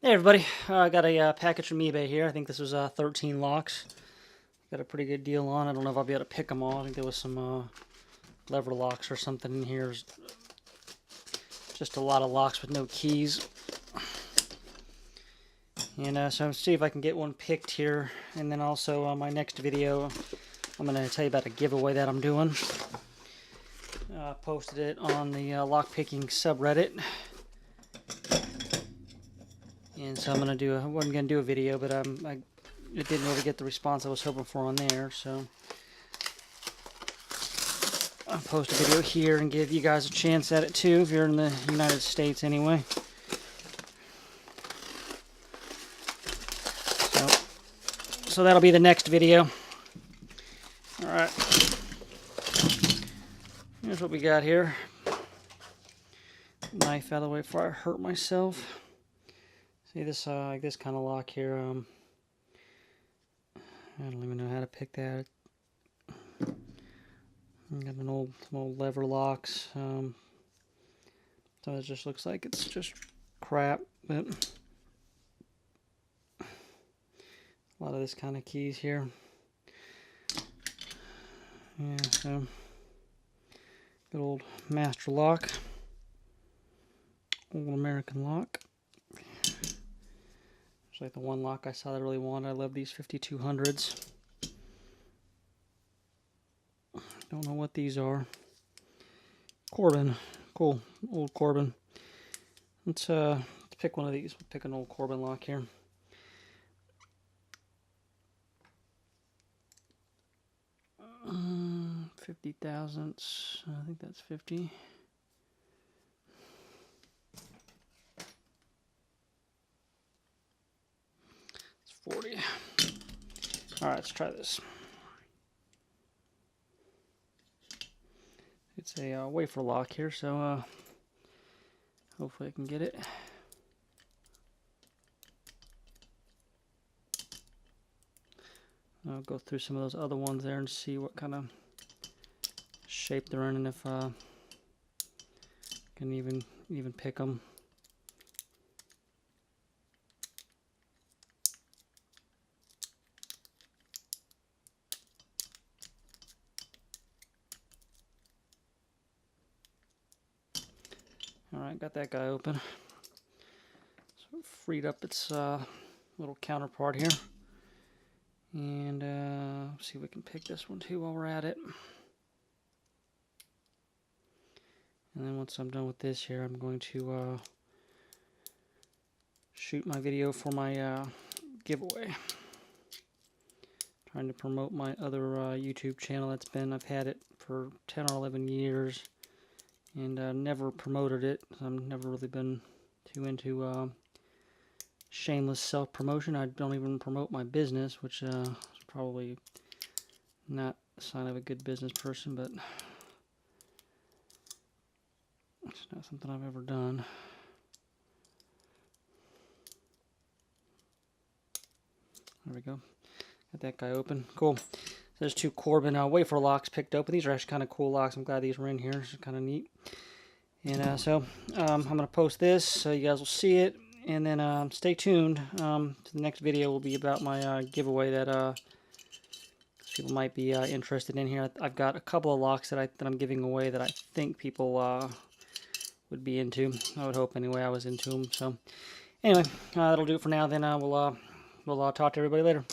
Hey everybody, I got a package from eBay here. I think this was 13 locks. Got a pretty good deal on. I don't know if I'll be able to pick them all. I think there was some lever locks or something in here. Just a lot of locks with no keys. And so I'm see if I can get one picked here. And then also on my next video, I'm going to tell you about a giveaway that I'm doing. Posted it on the lockpicking subreddit. And so I'm gonna do. I wasn't gonna do a video, but it didn't really get the response I was hoping for on there. So I'll post a video here and give you guys a chance at it too, if you're in the United States anyway. So that'll be the next video. All right. Here's what we got here. Knife out of the way before I hurt myself. See this like this kind of lock here. I don't even know how to pick that. Got some old lever locks. So it just looks like it's just crap, but a lot of this kind of keys here. Yeah, so good old master lock, old American lock. It's like the one lock I saw that I really wanted. I love these 5200s. Don't know what these are. Corbin. Cool. Old Corbin. Let's pick one of these. We'll pick an old Corbin lock here. Uh, 50 thousandths. I think that's 50. It's 40. All right, let's try this. It's a wafer lock here, so hopefully I can get it. I'll go through some of those other ones there and see what kind of shape they're in, and if I can even pick them. Alright, got that guy open. So freed up its little counterpart here. And see if we can pick this one too while we're at it. And then once I'm done with this here, I'm going to shoot my video for my giveaway. Trying to promote my other YouTube channel. I've had it for 10 or 11 years. And never promoted it. I've never really been too into shameless self-promotion. I don't even promote my business, which is probably not a sign of a good business person, but it's not something I've ever done. There we go. Got that guy open. Cool. There's two Corbin wafer locks picked up. These are actually kind of cool locks. I'm glad these were in here. It's kind of neat. And so I'm going to post this so you guys will see it. And then stay tuned. The next video will be about my giveaway that people might be interested in here. I've got a couple of locks that I'm giving away that I think people would be into. I would hope anyway I was into them. So anyway, that'll do it for now. Then we'll talk to everybody later.